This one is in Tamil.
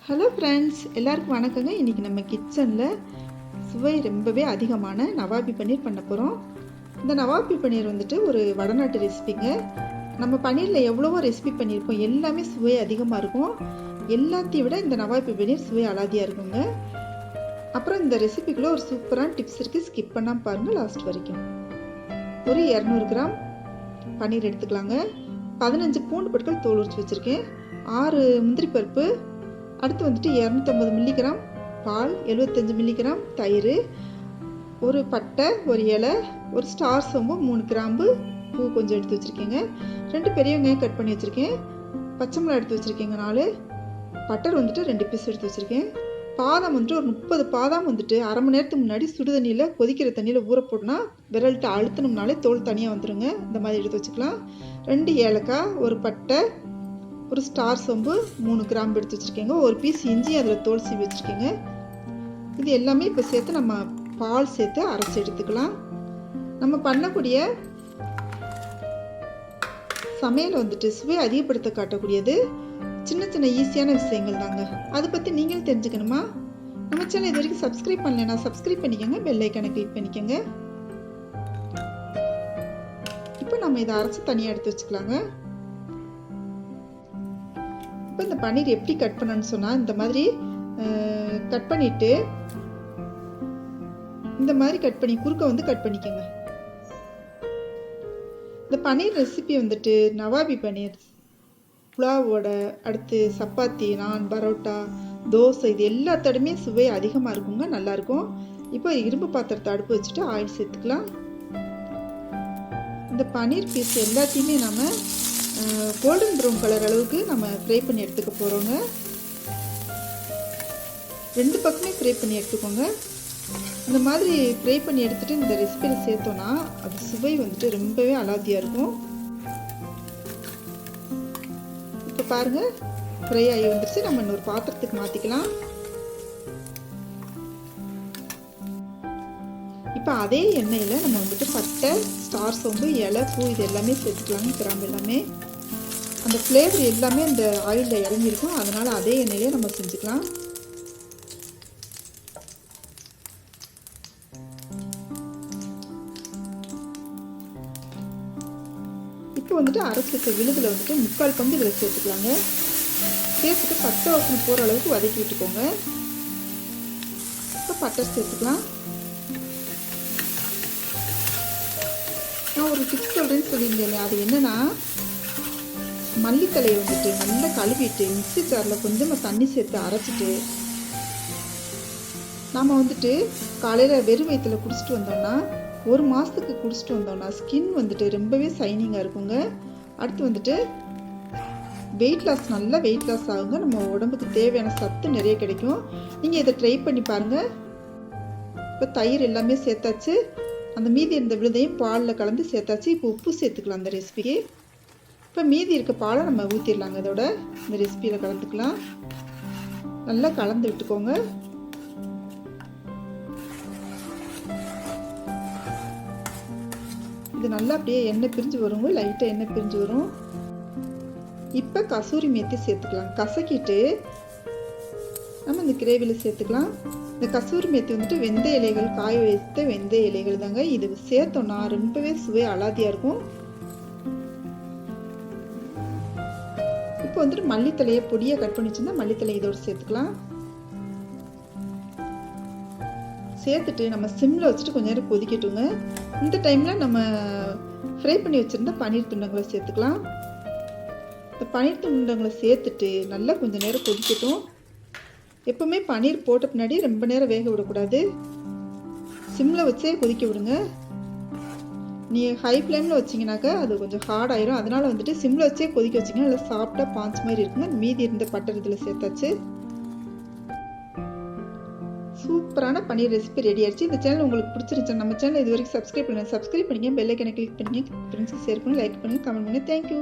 ஹலோ ஃப்ரெண்ட்ஸ், எல்லாருக்கும் வணக்கங்க. இன்றைக்கி நம்ம கிச்சனில் சுவை ரொம்பவே அதிகமான நவாபி பன்னீர் பண்ண போகிறோம். இந்த நவாபி பன்னீர் வந்துட்டு ஒரு வடநாட்டு ரெசிபிங்க. நம்ம பன்னீரில் எவ்வளவோ ரெசிபி பண்ணியிருக்கோம், எல்லாமே சுவை அதிகமாக இருக்கும். எல்லாத்தையும் விட இந்த நவாபி பன்னீர் சுவை அலாதியாக இருக்குங்க. அப்புறம் இந்த ரெசிபிக்குள்ளே ஒரு சூப்பரான டிப்ஸ் இருக்குது, ஸ்கிப் பண்ணாமல் பாருங்கள் லாஸ்ட் வரைக்கும். ஒரு 200 கிராம் பன்னீர் எடுத்துக்கலாங்க. 15 பூண்டு பற்கள் தோல் உரிச்சு வச்சுருக்கேன். 6 முந்திரி பருப்பு, அடுத்து வந்துட்டு 250 மில்லிகிராம் பால், 75 மில்லிகிராம் தயிர், ஒரு பட்டை, ஒரு இலை, ஒரு ஸ்டார் சோம்பு, 3 கிராம்பு, பூ கொஞ்சம் எடுத்து வச்சுருக்கேங்க. 2 பெரிய வெங்காயம் கட் பண்ணி வச்சுருக்கேன். பச்சை மிளகாய் எடுத்து வச்சுருக்கேங்க 4. பட்டர் வந்துட்டு 2 பீஸ் எடுத்து வச்சுருக்கேன். பாதாம் வந்துட்டு ஒரு 30 பாதாம் வந்துட்டு அரை மணி நேரத்துக்கு முன்னாடி சுடு தண்ணியில் கொதிக்கிற தண்ணியில் ஊற போட்டோன்னா விரல்கிட்ட அழுத்தினோம்னாலே தோல் தனியாக வந்துடுங்க. இந்த மாதிரி எடுத்து வச்சுக்கலாம். 2 ஏலக்காய், ஒரு பட்டை, ஒரு ஸ்டார் சோம்பு, 3 கிராம்பு எடுத்து வச்சுருக்கேங்க. ஒரு பீஸ் இஞ்சி அதில் தோல் சீவி வச்சுருக்கேங்க. இது எல்லாமே இப்போ சேர்த்து நம்ம பால் சேர்த்து அரைச்சி எடுத்துக்கலாம். நம்ம பண்ணக்கூடிய சமையல் வந்துட்டு சுவை அதிகப்படுத்த காட்டக்கூடியது சின்ன சின்ன ஈஸியான விஷயங்கள் தாங்க. அதை பற்றி நீங்களும் தெரிஞ்சுக்கணுமா? நம்ம சேனல் இது வரைக்கும் சப்ஸ்கிரைப் பண்ணலைன்னா சப்ஸ்கிரைப் பண்ணிக்கோங்க, பெல் ஐக்கானை கிளிக் பண்ணிக்கோங்க. இப்போ நம்ம இதை அரைச்சி தனியாக எடுத்து வச்சுக்கலாங்க. இப்போ இந்த பன்னீர் எப்படி கட் பண்ணணும்னு சொன்னால், இந்த மாதிரி கட் பண்ணிவிட்டு இந்த மாதிரி கட் பண்ணி குறுக்க வந்து கட் பண்ணிக்கோங்க. இந்த பன்னீர் ரெசிபி வந்துட்டு நவாபி பன்னீர் புலாவோட, அடுத்து சப்பாத்தி, நான், பரோட்டா, தோசை, இது எல்லாத்தோடையுமே சுவை அதிகமாக இருக்குங்க, நல்லாயிருக்கும். இப்போ இரும்பு பாத்திரத்தை அடுப்பு வச்சுட்டு ஆயில் சேர்த்துக்கலாம். இந்த பன்னீர் பீஸ் எல்லாத்தையுமே நம்ம கோல்டன் ப்ரௌன் கலர் அளவுக்கு நம்ம ஃப்ரை பண்ணி எடுத்துக்க போகிறோங்க. 2 பக்கமே ஃப்ரை பண்ணி எடுத்துக்கோங்க. இந்த மாதிரி ஃப்ரை பண்ணி எடுத்துகிட்டு இந்த ரெசிபியில் சேர்த்தோன்னா அது சுவை வந்துட்டு ரொம்பவே அலாதியாக இருக்கும். இப்போ பாருங்கள், ஃப்ரை ஆகி வந்துடுச்சு. நம்ம இன்னொரு பாத்திரத்துக்கு மாற்றிக்கலாம். இப்போ அதே எண்ணெயில் நம்ம வந்துட்டு பட்டை, ஸ்டார் சோம்பு, இலை, பூ இது எல்லாமே சேர்த்துக்கலாங்க. கிராம்பு எல்லாமே அந்த ஃப்ளேவர் எல்லாமே இந்த ஆயிலில் இறங்கியிருக்கும். அதனால் அதே எண்ணெயிலே நம்ம செஞ்சுக்கலாம். இப்போ வந்துட்டு அரைச்சி வச்ச விழுதில் வந்துட்டு 3/4 பங்கு இதில் சேர்த்துக்கலாங்க. சேர்த்துட்டு பட்டை வாசனை போகிற அளவுக்கு வதக்கி விட்டுக்கோங்க. இப்போ பட்டை சேர்த்துக்கலாம். நான் ஒரு டிப்ஸ் சொல்கிறேன்னு சொல்லியிருந்தேன். அது என்னென்னா, மல்லித்தலையை வந்துட்டு நல்லா கழுவிட்டு மிக்ஸி ஜாரில் கொஞ்சமாக தண்ணி சேர்த்து அரைச்சிட்டு நம்ம வந்துட்டு காலையில் வெறும் வயிற்றில் குடிச்சிட்டு வந்தோம்னா, 1 மாதத்துக்கு குடிச்சிட்டு வந்தோம்னா ஸ்கின் வந்துட்டு ரொம்பவே சைனிங்காக இருக்குங்க. அடுத்து வந்துட்டு வெயிட் லாஸ், நல்லா வெயிட் லாஸ் ஆகுங்க. நம்ம உடம்புக்கு தேவையான சத்து நிறைய கிடைக்கும். நீங்கள் இதை ட்ரை பண்ணி பாருங்கள். இப்போ தயிர் எல்லாமே சேர்த்தாச்சு. அந்த மீதி இருந்த விழுதையும் பாலில் கலந்து சேர்த்தாச்சு. இப்போ உப்பு சேர்த்துக்கலாம் அந்த ரெசிபிக்கு. இப்போ மீதி இருக்க பாலை நம்ம ஊற்றிடலாங்க. இதோட இந்த ரெசிபியில் கலந்துக்கலாம். நல்லா கலந்து விட்டுக்கோங்க. இது நல்லா அப்படியே எண்ணெய் பிரிஞ்சு வருங்க, லைட்டாக எண்ணெய் பிரிஞ்சு வரும். இப்போ கசூரி மேத்தி சேர்த்துக்கலாம். கசக்கிட்டு நம்ம இந்த கிரேவியில் சேர்த்துக்கலாம். இந்த கசூரி மேத்தி வந்துட்டு வெந்தய இலைகள், காய வைத்த வெந்தய இலைகள் தாங்க. இது சேர்த்தோன்னா ரொம்பவே சுவை அலாதியாக இருக்கும். இப்போ வந்துட்டு மல்லித்தலையை பொடியாக கட் பண்ணி வச்சுருந்தா மல்லித்தலை இதோடு சேர்த்துக்கலாம். சேர்த்துட்டு நம்ம சிம்மில் வச்சுட்டு கொஞ்ச நேரம் கொதிக்கட்டுங்க. இந்த டைமில் நம்ம ஃப்ரை பண்ணி வச்சுருந்தா பன்னீர் துண்டங்களை சேர்த்துக்கலாம். இந்த பன்னீர் துண்டங்களை சேர்த்துட்டு நல்லா கொஞ்சம் நேரம் கொதிக்கட்டும். எப்பவுமே பன்னீர் போட்ட பின்னாடி ரொம்ப நேரம் வேக விடக்கூடாது. சிம்மில் வச்சே கொதிக்க விடுங்க. நீங்கள் ஹை ஃப்ளேமில் வச்சிங்கனாக்கா அது கொஞ்சம் ஹார்ட் ஆயிரும். அதனால் வந்துட்டு சிம்மில் வச்சே கொதிக்க வச்சிங்கன்னா நல்லா சாஃப்டாக பாஞ்ச் மாதிரி இருக்குங்க. மீதி இருந்த பட்டர் இதில் சேர்த்தாச்சு. சூப்பரான பன்னீர் ரெசிபி ரெடி ஆயிடுச்சு. இந்த சேனல் உங்களுக்கு பிடிச்சிருந்துச்சு, நம்ம சேனல் இது வரைக்கும் சப்ஸ்கிரைப் பண்ணுங்கள். சப்ஸ்கிரைப் பண்ணிங்க, பெல் ஐக்கானை கிளிக் பண்ணிங்க, ஃப்ரெண்ட்ஸ்க்கு ஷேர் பண்ணி, லைக் பண்ணுங்கள், கமெண்ட் பண்ணுங்கள். தேங்க்யூ.